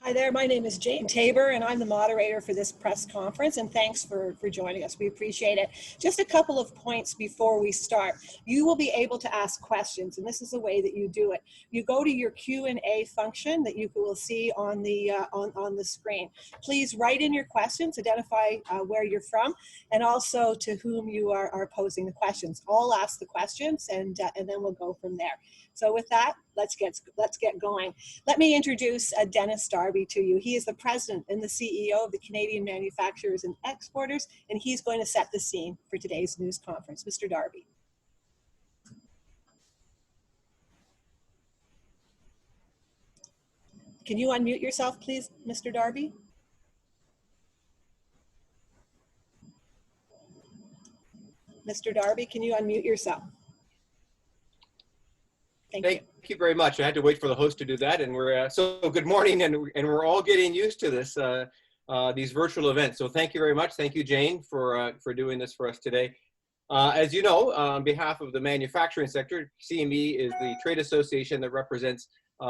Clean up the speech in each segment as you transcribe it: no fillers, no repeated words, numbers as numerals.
Hi there, my name is Jane Tabor and I'm the moderator for this press conference, and thanks for joining us. We appreciate it. Just a couple of points before we start. You will be able to ask questions, and this is the way that you do it. You go to your Q&A function that you will see on the on the screen. Please write in your questions, identify where you're from, and also to whom you are posing the questions. I'll ask the questions and then we'll go from there. So with that, let's get going. Let me introduce Dennis Darby to you. He is the president and the CEO of the Canadian Manufacturers and Exporters, and he's going to set the scene for today's news conference. Mr. Darby. Can you unmute yourself, please, Mr. Darby? Mr. Darby, can you unmute yourself? Thank you very much. I had to wait for the host to do that, and we're so good morning, and we're all getting used to this these virtual events. So thank you very much. Thank you, Jane, for doing this for us today. As you know, on behalf of the manufacturing sector, CME is the trade association that represents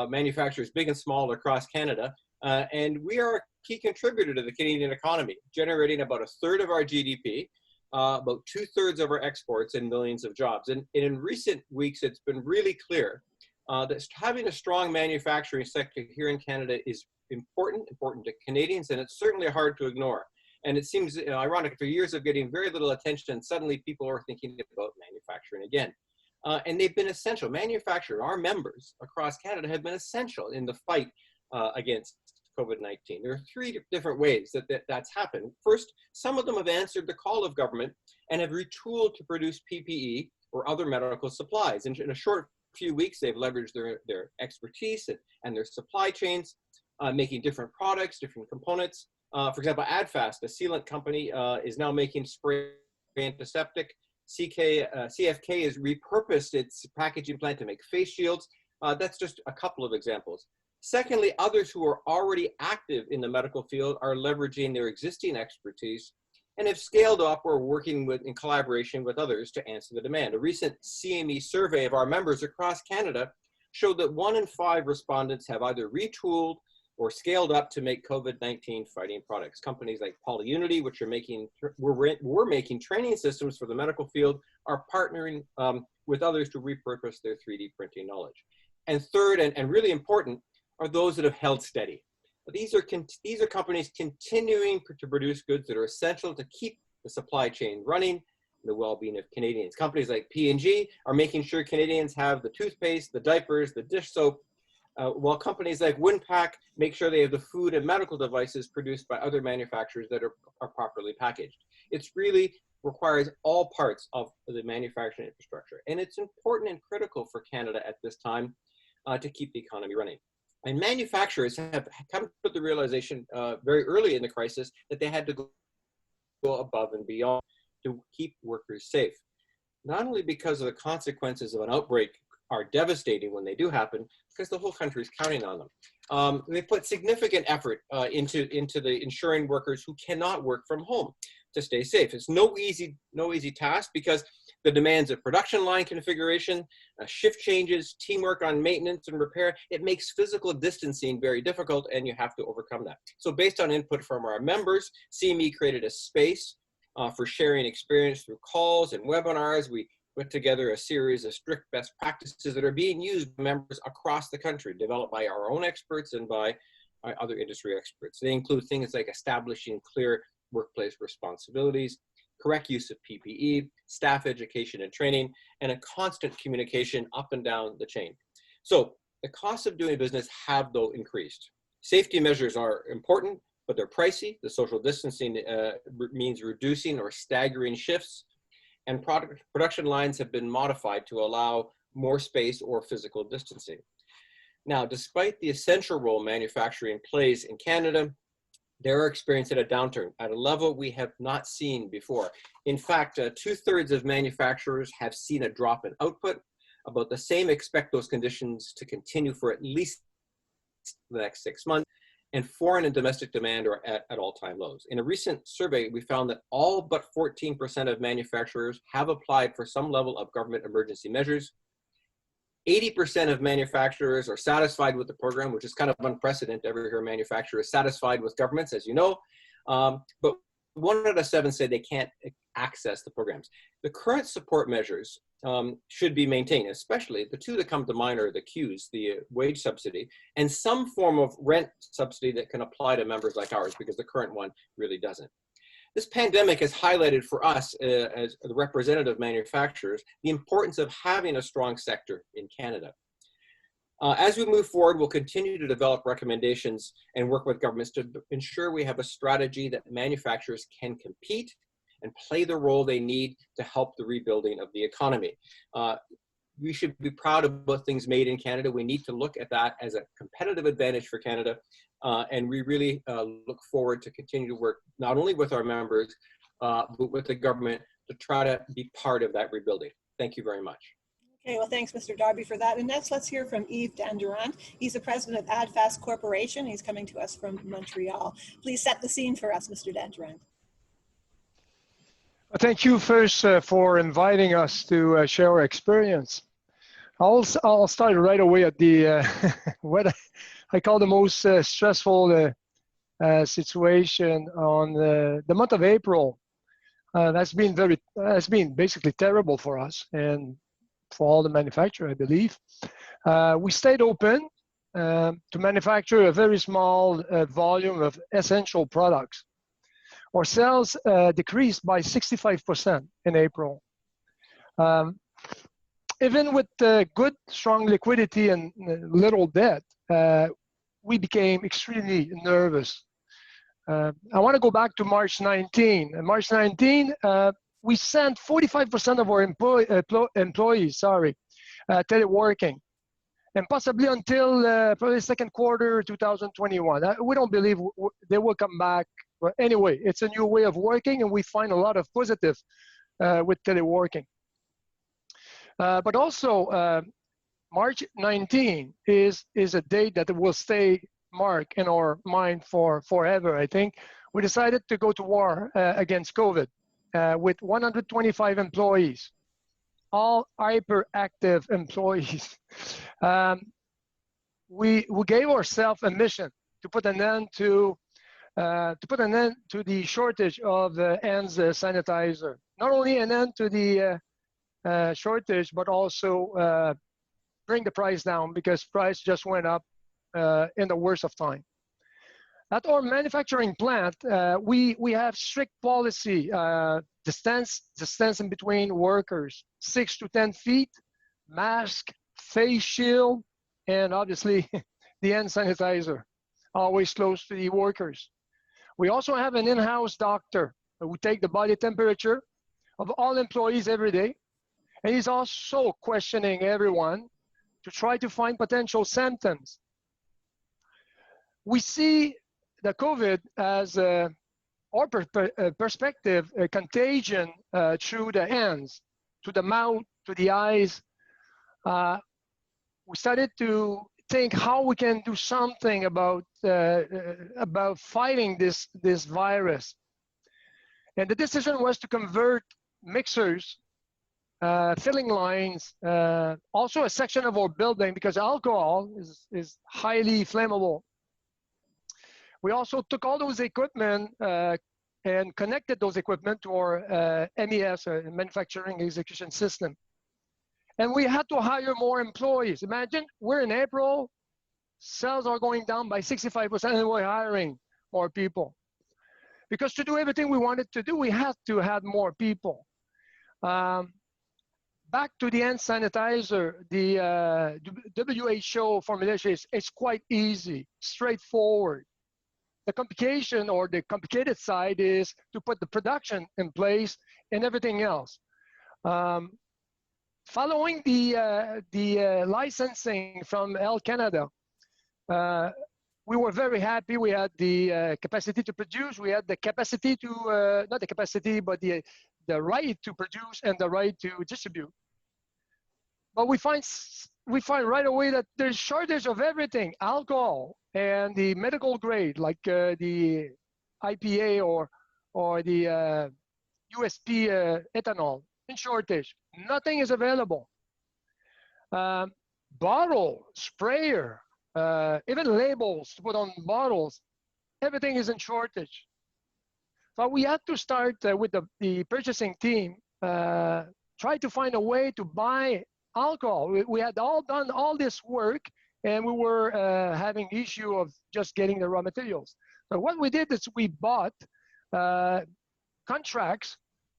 manufacturers big and small across Canada, and we are a key contributor to the Canadian economy, generating about a third of our GDP. About 2/3 of our exports and millions of jobs. And in recent weeks, it's been really clear that having a strong manufacturing sector here in Canada is important to Canadians, and it's certainly hard to ignore. And it seems ironic, after years of getting very little attention, suddenly people are thinking about manufacturing again. And they've been essential. Manufacturers, our members across Canada, have been essential in the fight against COVID-19. There are three different ways that's happened. First, some of them have answered the call of government and have retooled to produce PPE or other medical supplies. And in a short few weeks, they've leveraged their expertise and their supply chains, making different products, different components. For example, Adfast, a sealant company, is now making spray antiseptic. CFK has repurposed its packaging plant to make face shields. That's just a couple of examples. Secondly, others who are already active in the medical field are leveraging their existing expertise and have scaled up or working in collaboration with others to answer the demand. A recent CME survey of our members across Canada showed that 1 in 5 respondents have either retooled or scaled up to make COVID-19 fighting products. Companies like Polyunity, which are we're making training systems for the medical field, are partnering with others to repurpose their 3D printing knowledge. And third, and really important, are those that have held steady. These are companies continuing to produce goods that are essential to keep the supply chain running, the well-being of Canadians. Companies like P&G are making sure Canadians have the toothpaste, the diapers, the dish soap, while companies like Winnipeg make sure they have the food and medical devices produced by other manufacturers that are properly packaged. It really requires all parts of the manufacturing infrastructure. And it's important and critical for Canada at this time to keep the economy running. And manufacturers have come to the realization very early in the crisis that they had to go above and beyond to keep workers safe. Not only because of the consequences of an outbreak are devastating when they do happen, because the whole country is counting on them. They put significant effort into the ensuring workers who cannot work from home to stay safe. It's no easy task because the demands of production line configuration, shift changes, teamwork on maintenance and repair, it makes physical distancing very difficult, and you have to overcome that. So based on input from our members, CME created a space for sharing experience through calls and webinars. We put together a series of strict best practices that are being used by members across the country, developed by our own experts and by other industry experts. They include things like establishing clear workplace responsibilities, correct use of PPE, staff education and training, and a constant communication up and down the chain. So the costs of doing business have, though, increased. Safety measures are important, but they're pricey. The social distancing means reducing or staggering shifts, and production lines have been modified to allow more space or physical distancing. Now, despite the essential role manufacturing plays in Canada, they're experiencing a downturn at a level we have not seen before. In fact, 2/3 of manufacturers have seen a drop in output. About the same expect those conditions to continue for at least the next 6 months, and foreign and domestic demand are at all-time lows. In a recent survey, we found that all but 14% of manufacturers have applied for some level of government emergency measures. 80% of manufacturers are satisfied with the program, which is kind of unprecedented. Every manufacturer is satisfied with governments, as you know. But 1 out of 7 say they can't access the programs. The current support measures should be maintained, especially the 2 that come to mind are the Qs, the wage subsidy, and some form of rent subsidy that can apply to members like ours, because the current one really doesn't. This pandemic has highlighted for us as the representative manufacturers the importance of having a strong sector in Canada. As we move forward, we'll continue to develop recommendations and work with governments to ensure we have a strategy that manufacturers can compete and play the role they need to help the rebuilding of the economy. We should be proud of both things made in Canada. We need to look at that as a competitive advantage for Canada. And we really look forward to continue to work not only with our members, but with the government to try to be part of that rebuilding. Thank you very much. Okay, well, thanks, Mr. Darby, for that. And next, let's hear from Yves Dandurand. He's the president of AdFast Corporation. He's coming to us from Montreal. Please set the scene for us, Mr. Dandurand. Thank you first for inviting us to share our experience. I'll start right away at the what I call the most stressful situation on the month of April. That's been basically terrible for us and for all the manufacturers, I believe. We stayed open to manufacture a very small volume of essential products. Our sales decreased by 65% in April. Even with good, strong liquidity and little debt, we became extremely nervous. I want to go back to March 19. March 19, we sent 45% of our employees, teleworking, and possibly until probably second quarter 2021. We don't believe they will come back. But anyway, it's a new way of working, and we find a lot of positive with teleworking. But also, March 19 is a date that will stay marked in our mind for forever, I think. We decided to go to war against COVID with 125 employees, all hyperactive employees. We gave ourselves a mission to put an end to the shortage of hand sanitizer. Not only an end to the shortage, but also bring the price down, because price just went up in the worst of time. At our manufacturing plant, we have strict policy, distance in between workers, 6 to 10 feet, mask, face shield, and obviously the hand sanitizer, always close to the workers. We also have an in-house doctor who take the body temperature of all employees every day. And he's also questioning everyone to try to find potential symptoms. We see the COVID as our perspective, a contagion through the hands, to the mouth, to the eyes. We started to think how we can do something about fighting this virus. And the decision was to convert mixers, filling lines, also a section of our building, because alcohol is highly flammable. We also took all those equipment and connected those equipment to our MES, manufacturing execution system. And we had to hire more employees. Imagine, we're in April, sales are going down by 65%, and we're hiring more people. Because to do everything we wanted to do, we had to have more people. Back to the hand sanitizer, the WHO formulation is quite easy, straightforward. The complication, or the complicated side, is to put the production in place and everything else. Following the licensing from Health Canada, we were very happy. We had the capacity to produce. We had the capacity to, not the capacity, but the right to produce and the right to distribute. But we find right away that there's shortage of everything: alcohol and the medical grade, like the IPA or the USP ethanol, in shortage. Nothing is available. bottle, sprayer, even labels to put on bottles, everything is in shortage. So we had to start with the purchasing team, try to find a way to buy alcohol. We had all done all this work, and we were having issue of just getting the raw materials. So what we did is we bought contracts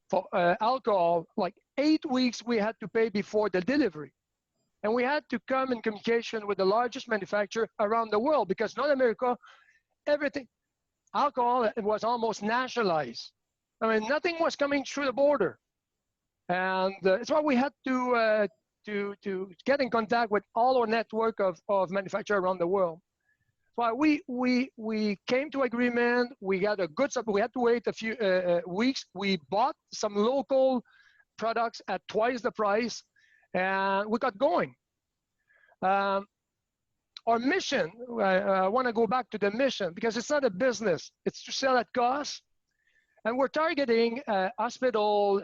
for alcohol, like 8 weeks we had to pay before the delivery. And we had to come in communication with the largest manufacturer around the world, because North America, everything, alcohol was almost nationalized. I mean, nothing was coming through the border. And it's why we had to get in contact with all our network of manufacturers around the world. So we came to agreement. We got a good support. We had to wait a few weeks. We bought some local products at twice the price, and we got going. Our mission, I want to go back to the mission, because it's not a business. It's to sell at cost. And we're targeting hospital,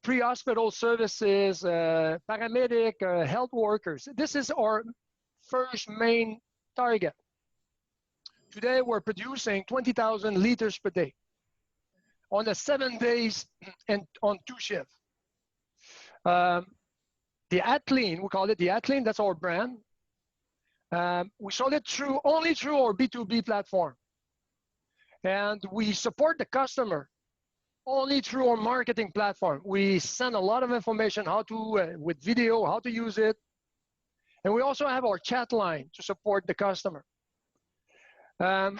pre-hospital services, paramedic, health workers. This is our first main target. Today, we're producing 20,000 liters per day on the 7 days and on 2 shifts. The Atleen, we call it the Atleen, that's our brand. We sold it only through our B2B platform. And we support the customer only through our marketing platform. We send a lot of information how to, with video, how to use it. And we also have our chat line to support the customer. AdFast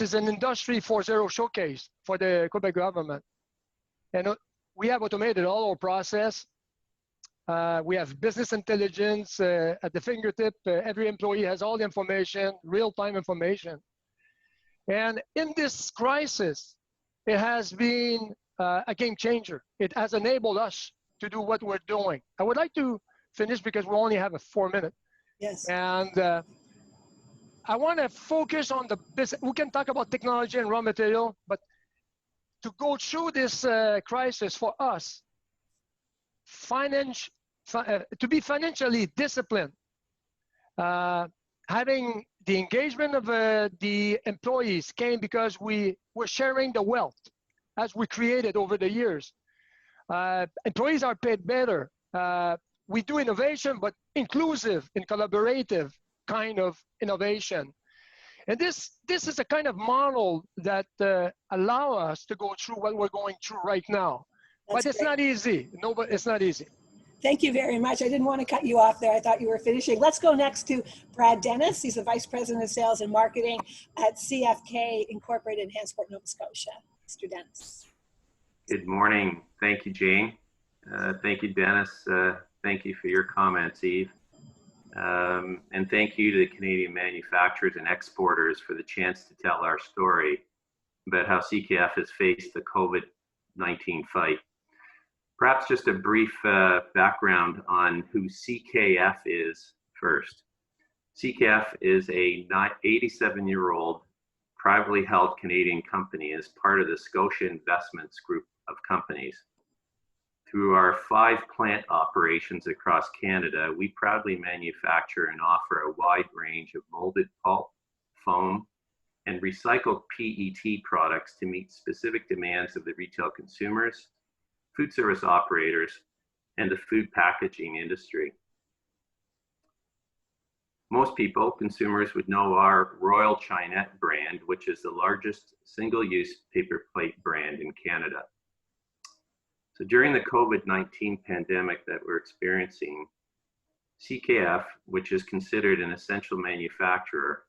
is an Industry 4.0 showcase for the Quebec government. And we have automated all our process. We have business intelligence at the fingertip. Every employee has all the information, real-time information. And in this crisis, it has been a game changer. It has enabled us to do what we're doing. I would like to finish because we only have 4 minutes. Yes. And I want to focus on the business. We can talk about technology and raw material, but to go through this crisis for us, to be financially disciplined, having the engagement of the employees came because we were sharing the wealth as we created over the years. Employees are paid better. We do innovation, but inclusive and collaborative kind of innovation. And this is a kind of model that allow us to go through what we're going through right now. But it's not easy. No, but it's not easy. Thank you very much. I didn't want to cut you off there. I thought you were finishing. Let's go next to Brad Dennis. He's the Vice President of Sales and Marketing at CFK Incorporated in Hantsport, Nova Scotia. Mr. Dennis. Good morning. Thank you, Jane. Thank you, Dennis. Thank you for your comments, Eve. And thank you to the Canadian manufacturers and exporters for the chance to tell our story about how CKF has faced the COVID-19 fight. Perhaps just a brief background on who CKF is first. CKF is a 87-year-old privately held Canadian company as part of the Scotia Investments group of companies. Through our 5 plant operations across Canada, we proudly manufacture and offer a wide range of molded pulp, foam, and recycled PET products to meet specific demands of the retail consumers, food service operators, and the food packaging industry. Most people, consumers, would know our Royal Chinette brand, which is the largest single-use paper plate brand in Canada. So during the COVID-19 pandemic that we're experiencing, CKF, which is considered an essential manufacturer,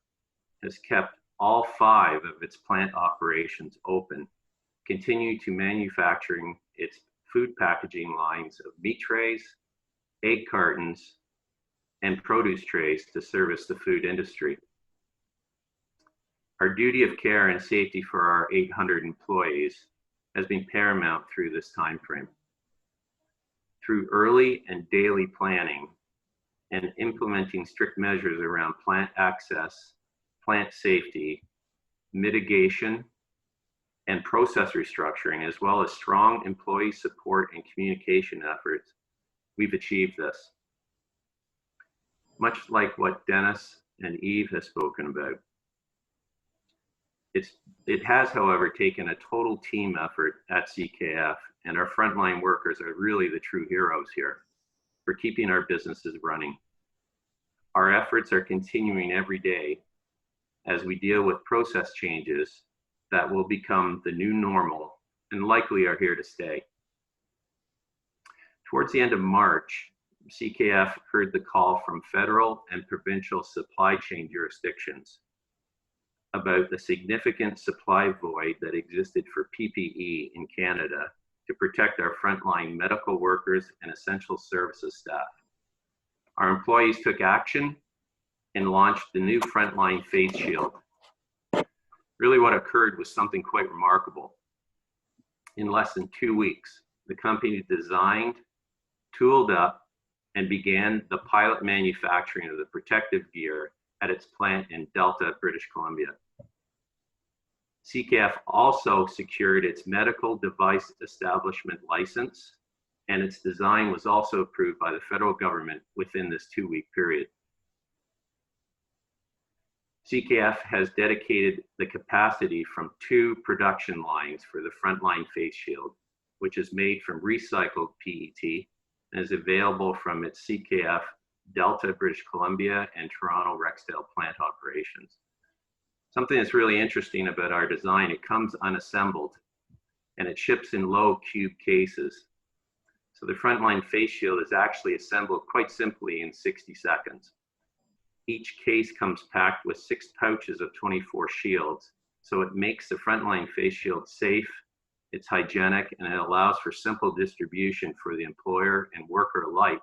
has kept all 5 of its plant operations open, continuing to manufacturing its food packaging lines of meat trays, egg cartons, and produce trays to service the food industry. Our duty of care and safety for our 800 employees has been paramount through this time frame. Through early and daily planning and implementing strict measures around plant access, plant safety, mitigation, and process restructuring, as well as strong employee support and communication efforts, we've achieved this. much like what Dennis and Eve have spoken about. It has, however, taken a total team effort at CKF, and our frontline workers are really the true heroes here for keeping our businesses running. Our efforts are continuing every day as we deal with process changes that will become the new normal and likely are here to stay. Towards the end of March, CKF heard the call from federal and provincial supply chain jurisdictions about the significant supply void that existed for PPE in Canada to protect our frontline medical workers and essential services staff. Our employees took action and launched the new frontline face shield. Really what occurred was something quite remarkable. In less than 2 weeks, the company designed, tooled up, and began the pilot manufacturing of the protective gear at its plant in Delta, British Columbia. CKF also secured its medical device establishment license, and its design was also approved by the federal government within this 2-week period. CKF has dedicated the capacity from 2 production lines for the frontline face shield, which is made from recycled PET and is available from its CKF Delta, British Columbia and Toronto Rexdale plant operations. Something that's really interesting about our design, it comes unassembled and it ships in low cube cases. So the frontline face shield is actually assembled quite simply in 60 seconds. Each case comes packed with 6 pouches of 24 shields. So it makes the frontline face shield safe, it's hygienic, and it allows for simple distribution for the employer and worker alike,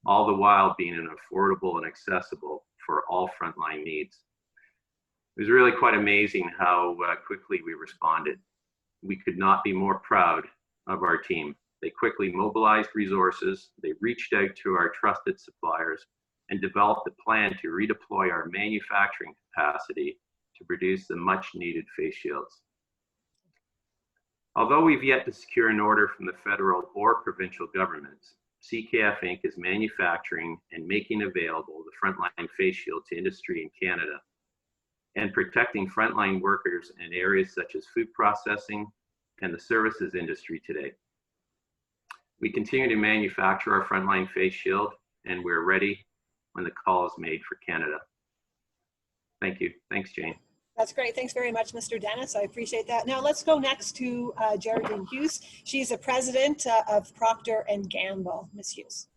all the while being affordable and accessible for all frontline needs. It was really quite amazing how quickly we responded. We could not be more proud of our team. They quickly mobilized resources, they reached out to our trusted suppliers, and developed a plan to redeploy our manufacturing capacity to produce the much needed face shields. Although we've yet to secure an order from the federal or provincial governments, CKF Inc. is manufacturing and making available the frontline face shield to industry in Canada and protecting frontline workers in areas such as food processing and the services industry today. We continue to manufacture our frontline face shield, and we're ready when the call is made for Canada. Thank you. Thanks, Jane. That's great. Thanks very much, Mr. Dennis. I appreciate that. Now let's go next to Geraldine Hughes. She's the president of Procter & Gamble. Ms. Hughes.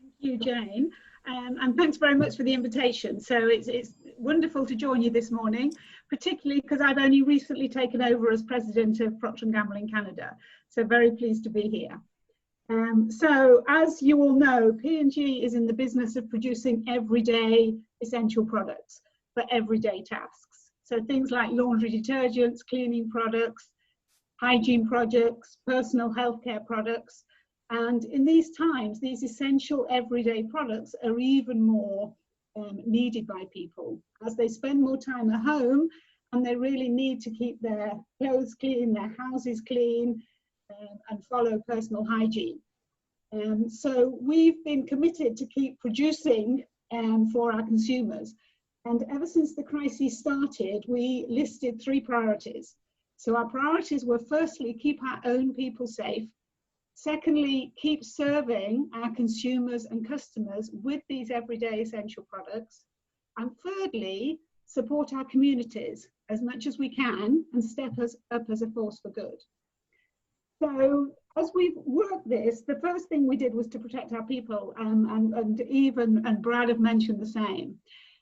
Thank you, Jane. And thanks very much for the invitation. So it's wonderful to join you this morning, particularly because I've only recently taken over as president of Procter & Gamble in Canada. So very pleased to be here. So as you all know, P&G is in the business of producing everyday essential products for everyday tasks. So things like laundry detergents, cleaning products, hygiene products, personal healthcare products. And in these times, these essential everyday products are even more needed by people as they spend more time at home and they really need to keep their clothes clean, their houses clean, and follow personal hygiene. So we've been committed to keep producing for our consumers. And ever since the crisis started, we listed 3 priorities. So our priorities were firstly, keep our own people safe. Secondly, keep serving our consumers and customers with these everyday essential products. And thirdly, support our communities as much as we can and step us up as a force for good. So as we've worked this, the first thing we did was to protect our people, and Eve and Brad have mentioned the same.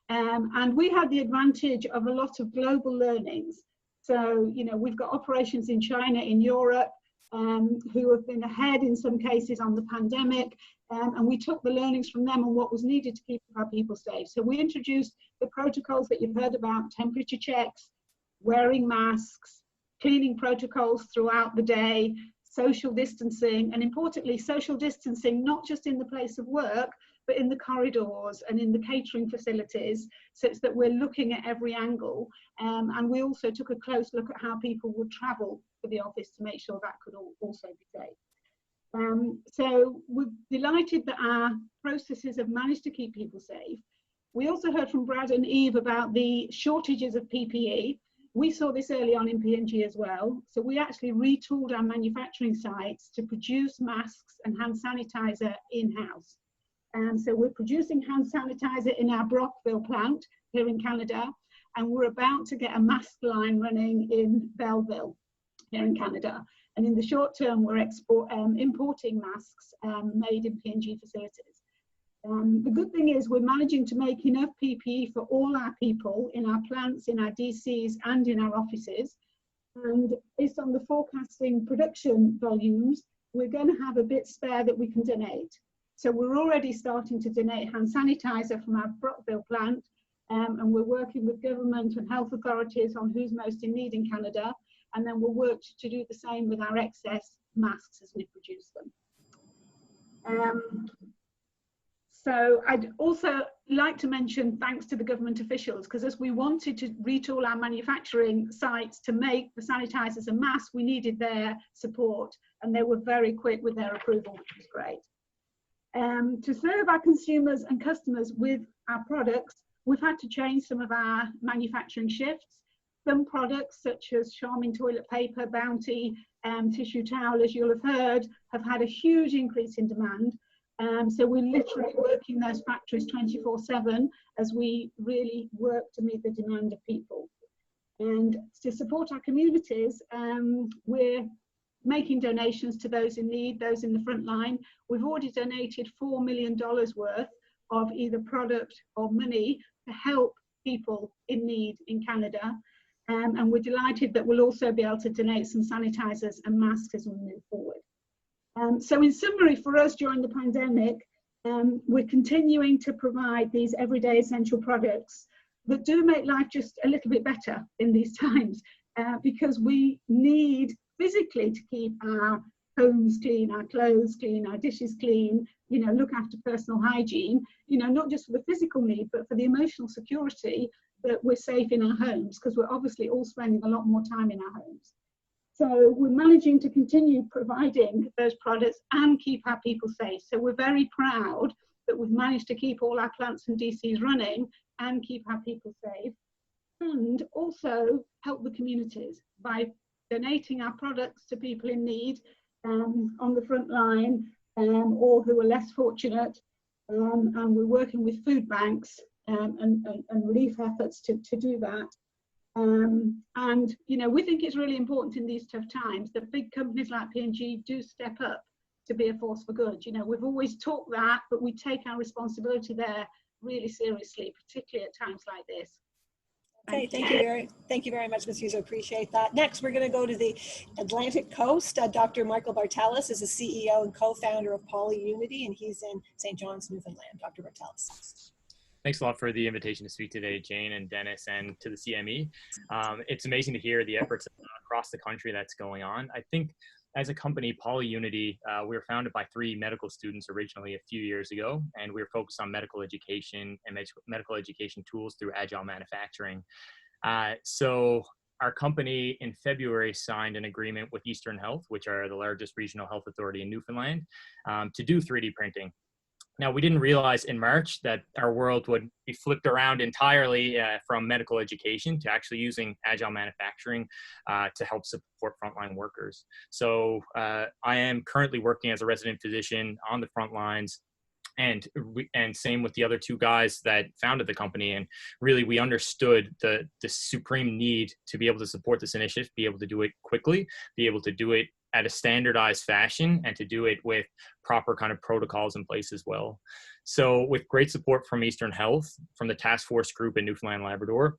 And we had the advantage of a lot of global learnings. So, you know, we've got operations in China, in Europe, who have been ahead in some cases on the pandemic, and we took the learnings from them on what was needed to keep our people safe. So we introduced the protocols that you've heard about: temperature checks, wearing masks, cleaning protocols throughout the day, social distancing, and importantly, social distancing not just in the place of work, but in the corridors and in the catering facilities, such that we're looking at every angle. And we also took a close look at how people would travel for the office to make sure that could also be safe. So we're delighted that our processes have managed to keep people safe. We also heard from Brad and Eve about the shortages of PPE. We saw this early on in P&G as well. So we actually retooled our manufacturing sites to produce masks and hand sanitizer in-house. So we're producing hand sanitizer in our Brockville plant here in Canada, and we're about to get a mask line running in Belleville here in Canada. And in the short term, we're importing masks made in P&G facilities. The good thing is we're managing to make enough PPE for all our people in our plants, in our DCs and in our offices. And based on the forecasting production volumes, we're going to have a bit spare that we can donate. So we're already starting to donate hand sanitizer from our Brockville plant, and we're working with government and health authorities on who's most in need in Canada. And then we'll work to do the same with our excess masks as we produce them. So I'd also like to mention thanks to the government officials, because as we wanted to retool our manufacturing sites to make the sanitizers and masks, we needed their support, and they were very quick with their approval, which was great. To serve our consumers and customers with our products, we've had to change some of our manufacturing shifts. Some products such as Charmin toilet paper, Bounty, tissue towel, as you'll have heard, have had a huge increase in demand. So we're literally working those factories 24/7 as we really work to meet the demand of people. And to support our communities, we're making donations to those in need, those in the front line. We've already donated $4 million worth of either product or money to help people in need in Canada. And we're delighted that we'll also be able to donate some sanitizers and masks as we move forward. So in summary, for us during the pandemic, we're continuing to provide these everyday essential products that do make life just a little bit better in these times, because we need physically to keep our homes clean, our clothes clean, our dishes clean, you know, look after personal hygiene, you know, not just for the physical need, but for the emotional security that we're safe in our homes, because we're obviously all spending a lot more time in our homes. So we're managing to continue providing those products and keep our people safe. So we're very proud that we've managed to keep all our plants and DCs running and keep our people safe, and also help the communities by donating our products to people in need on the front line or who are less fortunate. And we're working with food banks and relief efforts to do that. And you know, we think it's really important in these tough times that big companies like P&G do step up to be a force for good. You know, we've always talked that, but we take our responsibility there really seriously, particularly at times like this. Okay, thank you very much, Ms. Hughes. I appreciate that. Next, we're going to go to the Atlantic Coast. Dr. Michael Bartelis is the CEO and co-founder of PolyUnity, and he's in St. John's, Newfoundland. Dr. Bartelis. Thanks a lot for the invitation to speak today, Jane and Dennis, and to the CME. It's amazing to hear the efforts across the country that's going on. I think as a company, PolyUnity, we were founded by 3 medical students originally a few years ago, and we were focused on medical education and medical education tools through agile manufacturing. So our company in February signed an agreement with Eastern Health, which are the largest regional health authority in Newfoundland, to do 3D printing. Now, we didn't realize in March that our world would be flipped around entirely from medical education to actually using agile manufacturing to help support frontline workers. So I am currently working as a resident physician on the front lines, and same with the other 2 guys that founded the company. And really, we understood the supreme need to be able to support this initiative, be able to do it quickly, be able to do it at a standardized fashion, and to do it with proper kind of protocols in place as well. So with great support from Eastern Health, from the task force group in Newfoundland, Labrador,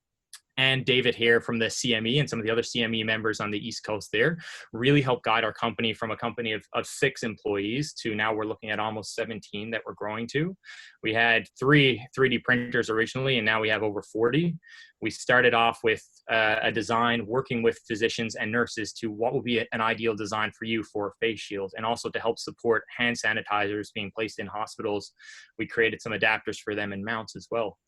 and David here from the CME and some of the other CME members on the East Coast there, really helped guide our company from a company of 6 employees to now we're looking at almost 17 that we're growing to. We had 3 3D printers originally, and now we have over 40. We started off with a design working with physicians and nurses to what would be an ideal design for you for a face shield, and also to help support hand sanitizers being placed in hospitals. We created some adapters for them and mounts as well.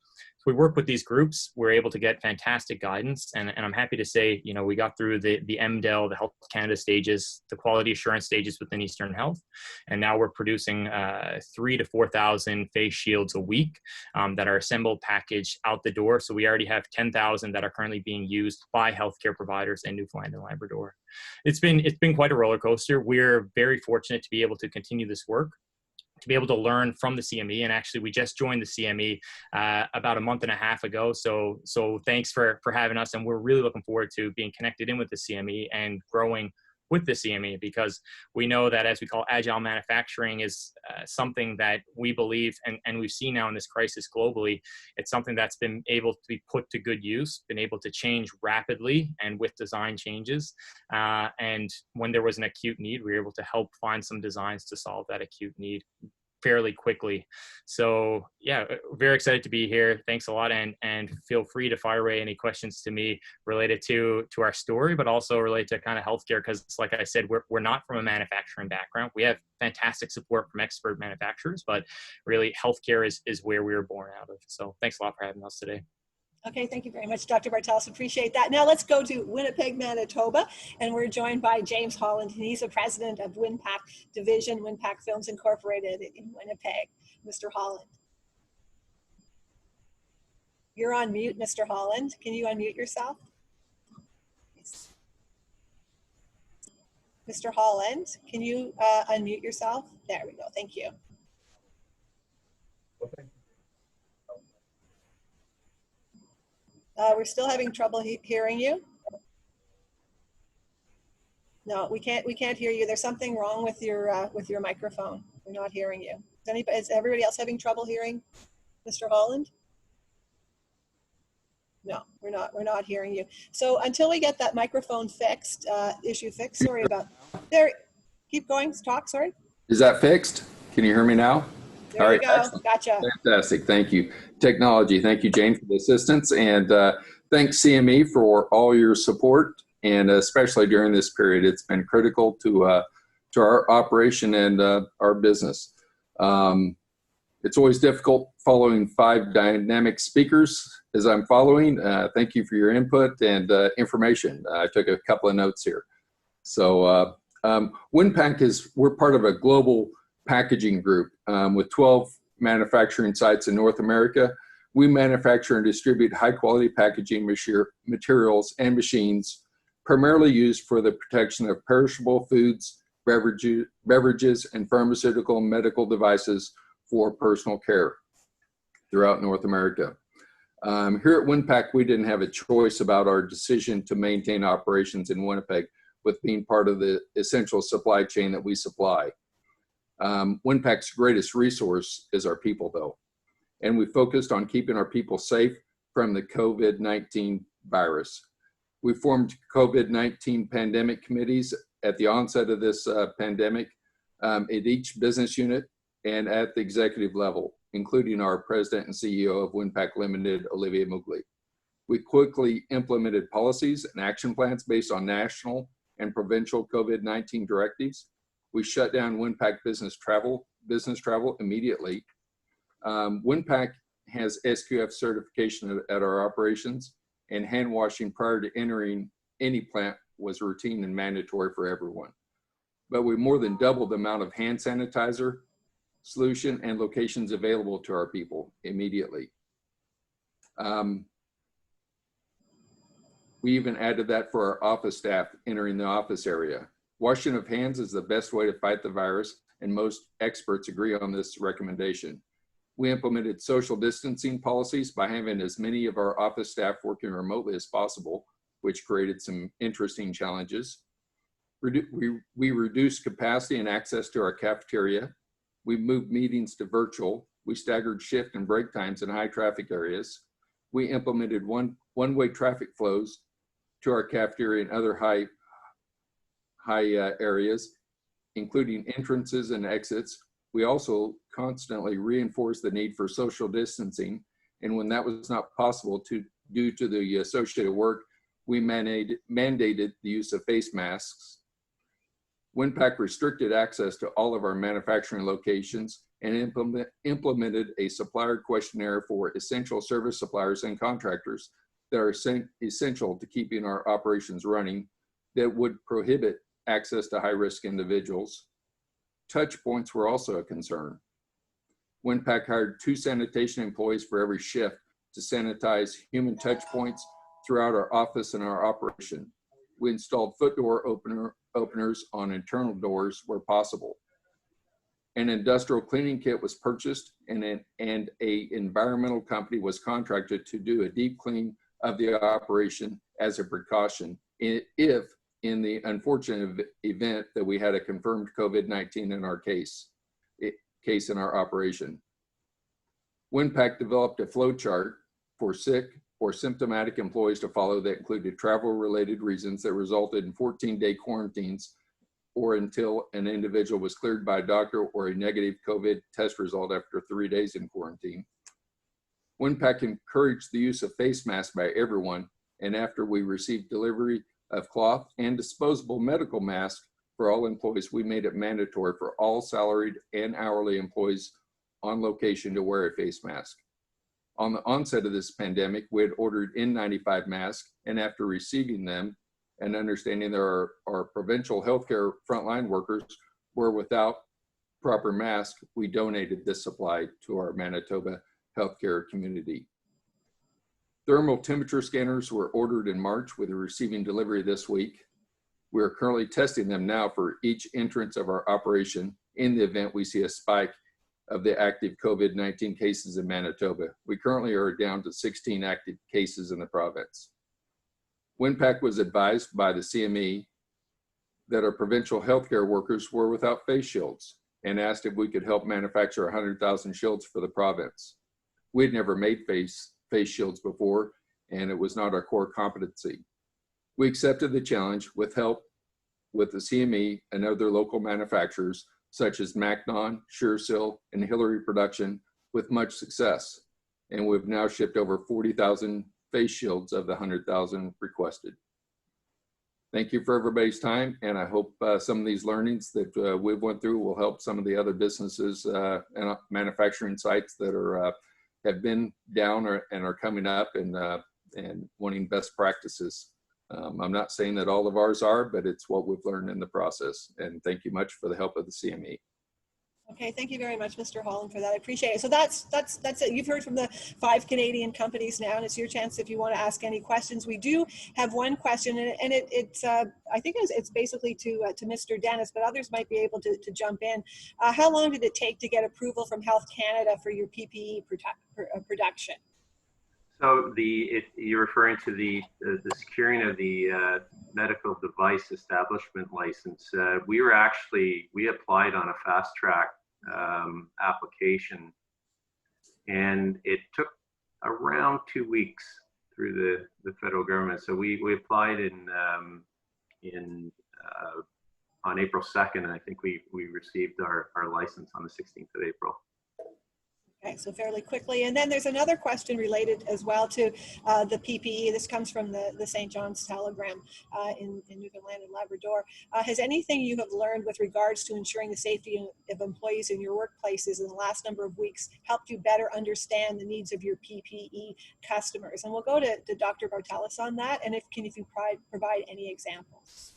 we work with these groups. We're able to get fantastic guidance, and I'm happy to say, you know, we got through the MDEL, the Health Canada stages, the quality assurance stages within Eastern Health, and now we're producing 3,000 to 4,000 face shields a week that are assembled, packaged, out the door. So we already have 10,000 that are currently being used by healthcare providers in Newfoundland and Labrador. It's been quite a roller coaster. We're very fortunate to be able to continue this work, to be able to learn from the CME. And actually, we just joined the CME about a month and a half ago. So thanks for having us. And we're really looking forward to being connected in with the CME and growing with the CME, because we know that, as we call agile manufacturing, is something that we believe, and we've seen now in this crisis globally, it's something that's been able to be put to good use, been able to change rapidly and with design changes. And when there was an acute need, we were able to help find some designs to solve that acute need fairly quickly. So yeah, very excited to be here. Thanks a lot, and feel free to fire away any questions to me related to our story, but also related to kind of healthcare, because like I said, we're not from a manufacturing background. We have fantastic support from expert manufacturers, but really healthcare is where we were born out of. So thanks a lot for having us today. Okay, thank you very much, Dr. Bartels. Appreciate that. Now let's go to Winnipeg, Manitoba, and we're joined by James Holland. He's the president of WinPak Division, WinPak Films Incorporated in Winnipeg. Mr. Holland. You're on mute, Mr. Holland. Can you unmute yourself? Mr. Holland, can you unmute yourself? There we go, thank you. Okay. We're still having trouble hearing you. No, we can't hear you. There's something wrong with your microphone. We're not hearing you. Is everybody else having trouble hearing Mr. Holland? No, we're not hearing you. So until we get that microphone fixed, issue fixed, sorry about there. Keep going, talk, sorry. Is that fixed? Can you hear me now? There All you right, go, excellent. Gotcha. Fantastic, thank you. Technology, thank you, Jane, for the assistance, and thanks CME for all your support, and especially during this period. It's been critical to our operation and our business. It's always difficult following 5 dynamic speakers as I'm following. Thank you for your input and information. I took a couple of notes here. So WinPak we're part of a global packaging group with 12 manufacturing sites in North America. We manufacture and distribute high quality packaging materials and machines primarily used for the protection of perishable foods, beverages, and pharmaceutical and medical devices for personal care throughout North America. Here at WinPak, we didn't have a choice about our decision to maintain operations in Winnipeg with being part of the essential supply chain that we supply. WinPak's greatest resource is our people, though, and we focused on keeping our people safe from the COVID-19 virus. We formed COVID-19 pandemic committees at the onset of this pandemic at each business unit and at the executive level, including our president and CEO of WinPak Limited, Olivier Mugli. We quickly implemented policies and action plans based on national and provincial COVID-19 directives. We shut down WinPak business travel immediately. WinPak has SQF certification at our operations, and hand washing prior to entering any plant was routine and mandatory for everyone. But we more than doubled the amount of hand sanitizer, solution, and locations available to our people immediately. We even added that for our office staff entering the office area. Washing of hands is the best way to fight the virus, and most experts agree on this recommendation. We implemented social distancing policies by having as many of our office staff working remotely as possible, which created some interesting challenges. We reduced capacity and access to our cafeteria. We moved meetings to virtual. We staggered shift and break times in high traffic areas. We implemented one-way traffic flows to our cafeteria and other high areas, including entrances and exits. We also constantly reinforced the need for social distancing, and when that was not possible due to the associated work, we mandated the use of face masks. WinPak restricted access to all of our manufacturing locations and implemented a supplier questionnaire for essential service suppliers and contractors that are essential to keeping our operations running that would prohibit access to high-risk individuals. Touch points were also a concern. Winnipeg hired 2 sanitation employees for every shift to sanitize human touch points throughout our office and our operation. We installed foot door openers on internal doors where possible. An industrial cleaning kit was purchased and an environmental company was contracted to do a deep clean of the operation as a precaution if in the unfortunate event that we had a confirmed COVID-19 in our case in our operation. Winnipeg developed a flow chart for sick or symptomatic employees to follow that included travel-related reasons that resulted in 14-day quarantines or until an individual was cleared by a doctor or a negative COVID test result after 3 days in quarantine. Winnipeg encouraged the use of face masks by everyone, and after we received delivery of cloth and disposable medical masks for all employees, we made it mandatory for all salaried and hourly employees on location to wear a face mask. On the onset of this pandemic, we had ordered N95 masks, and after receiving them and understanding that our provincial healthcare frontline workers were without proper masks, we donated this supply to our Manitoba healthcare community. Thermal temperature scanners were ordered in March with a receiving delivery this week. We are currently testing them now for each entrance of our operation in the event we see a spike of the active COVID-19 cases in Manitoba. We currently are down to 16 active cases in the province. Winnipeg was advised by the CME that our provincial healthcare workers were without face shields and asked if we could help manufacture 100,000 shields for the province. We'd never made face shields before, and it was not our core competency. We accepted the challenge with help with the CME and other local manufacturers such as Macnon, SureSeal, and Hillary Production with much success. And we've now shipped over 40,000 face shields of the 100,000 requested. Thank you for everybody's time, and I hope some of these learnings that we've went through will help some of the other businesses and manufacturing sites that are have been down and are coming up and wanting best practices. I'm not saying that all of ours are, but it's what we've learned in the process. And thank you much for the help of the CME. Okay, thank you very much, Mr. Holland, for that. I appreciate it. So that's it. You've heard from the 5 Canadian companies now, and it's your chance if you want to ask any questions. We do have one question, and it's I think it's basically to Mr. Dennis, but others might be able to jump in. How long did it take to get approval from Health Canada for your PPE production? So you're referring to the securing of the medical device establishment license. We applied on a fast track application, and it took around 2 weeks through the federal government. So we applied on April 2nd, and I think we received our license on the 16th of April. Okay, so fairly quickly. And then there's another question related as well to the PPE. This comes from the St. John's Telegram in Newfoundland and Labrador. Has anything you have learned with regards to ensuring the safety of employees in your workplaces in the last number of weeks helped you better understand the needs of your PPE customers? And we'll go to Dr. Bartelis on that. And if you provide any examples.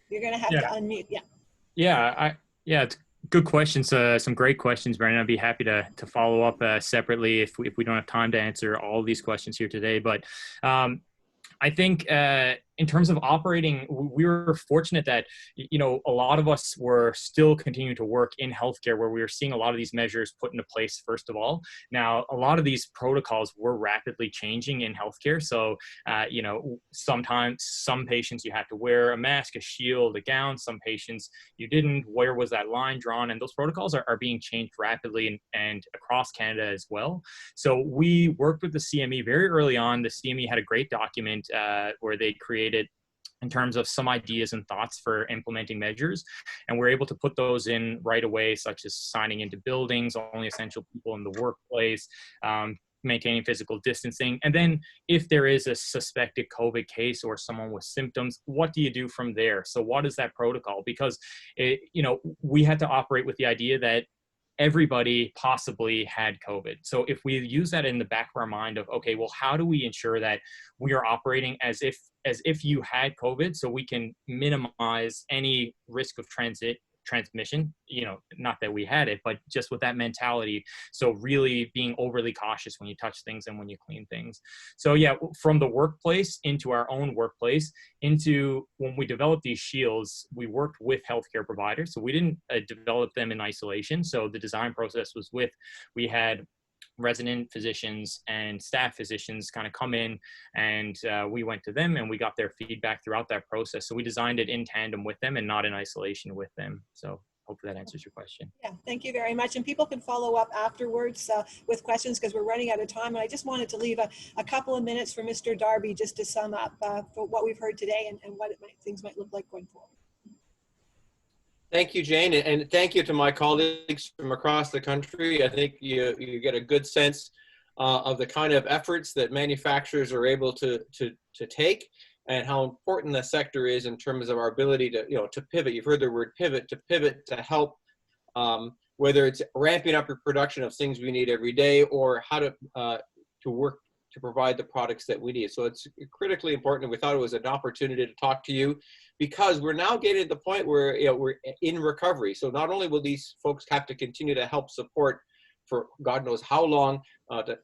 You're going to have to unmute. Yeah. Yeah, it's good questions. Some great questions, Brandon. I'd be happy to follow up separately if we don't have time to answer all of these questions here today. But I think in terms of operating, we were fortunate that, a lot of us were still continuing to work in healthcare where we were seeing a lot of these measures put into place, first of all. Now, a lot of these protocols were rapidly changing in healthcare. So, sometimes some patients you had to wear a mask, a shield, a gown. Some patients you didn't. Where was that line drawn? And those protocols are being changed rapidly and across Canada as well. So we worked with the CME very early on. The CME had a great document where they created in terms of some ideas and thoughts for implementing measures. And we're able to put those in right away, such as signing into buildings, only essential people in the workplace, maintaining physical distancing. And then if there is a suspected COVID case or someone with symptoms, what do you do from there? So what is that protocol? Because, we had to operate with the idea that everybody possibly had COVID. So if we use that in the back of our mind of, okay, well, how do we ensure that we are operating as if you had COVID, so we can minimize any risk of transmission, not that we had it, but just with that mentality. So really being overly cautious when you touch things and when you clean things. So yeah, from the workplace into our own workplace, into when we developed these shields, we worked with healthcare providers. So we didn't develop them in isolation. So the design process was we had resident physicians and staff physicians kind of come in, and we went to them and we got their feedback throughout that process. So we designed it in tandem with them and not in isolation with them. So hopefully that answers your question. Yeah, thank you very much. And people can follow up afterwards with questions because we're running out of time. And I just wanted to leave a couple of minutes for Mr. Darby just to sum up for what we've heard today and what things might look like going forward. Thank you, Jane, and thank you to my colleagues from across the country. I think you get a good sense of the kind of efforts that manufacturers are able to take, and how important the sector is in terms of our ability to pivot. You've heard the word pivot, to help, whether it's ramping up your production of things we need every day, or how to work to provide the products that we need. So it's critically important. We thought it was an opportunity to talk to you, because we're now getting to the point where we're in recovery. So not only will these folks have to continue to help support for God knows how long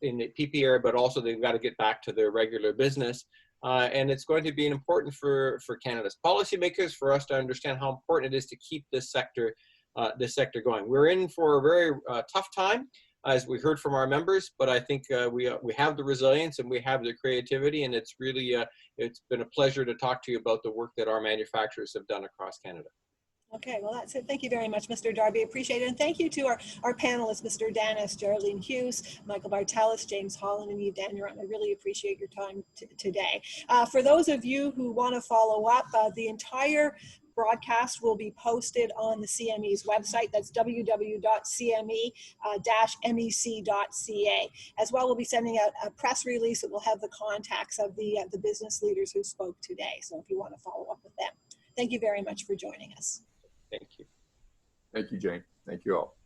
in the PP area, but also they've got to get back to their regular business. And it's going to be important for Canada's policymakers, for us to understand how important it is to keep this sector going. We're in for a very tough time, as we heard from our members, but I think we have the resilience and we have the creativity, and it's really it's been a pleasure to talk to you about the work that our manufacturers have done across Canada. Okay, well, that's it. Thank you very much, Mr. Darby. Appreciate it. And thank you to our panelists, Mr. Dennis, Geraldine Hughes, Michael Bartelis, James Holland, and Eve Daniron. I really appreciate your time today. For those of you who want to follow up, the entire broadcast will be posted on the CME's website. That's www.cme-mec.ca. As well, we'll be sending out a press release that will have the contacts of the business leaders who spoke today. So if you want to follow up with them. Thank you very much for joining us. Thank you. Thank you, Jane. Thank you all.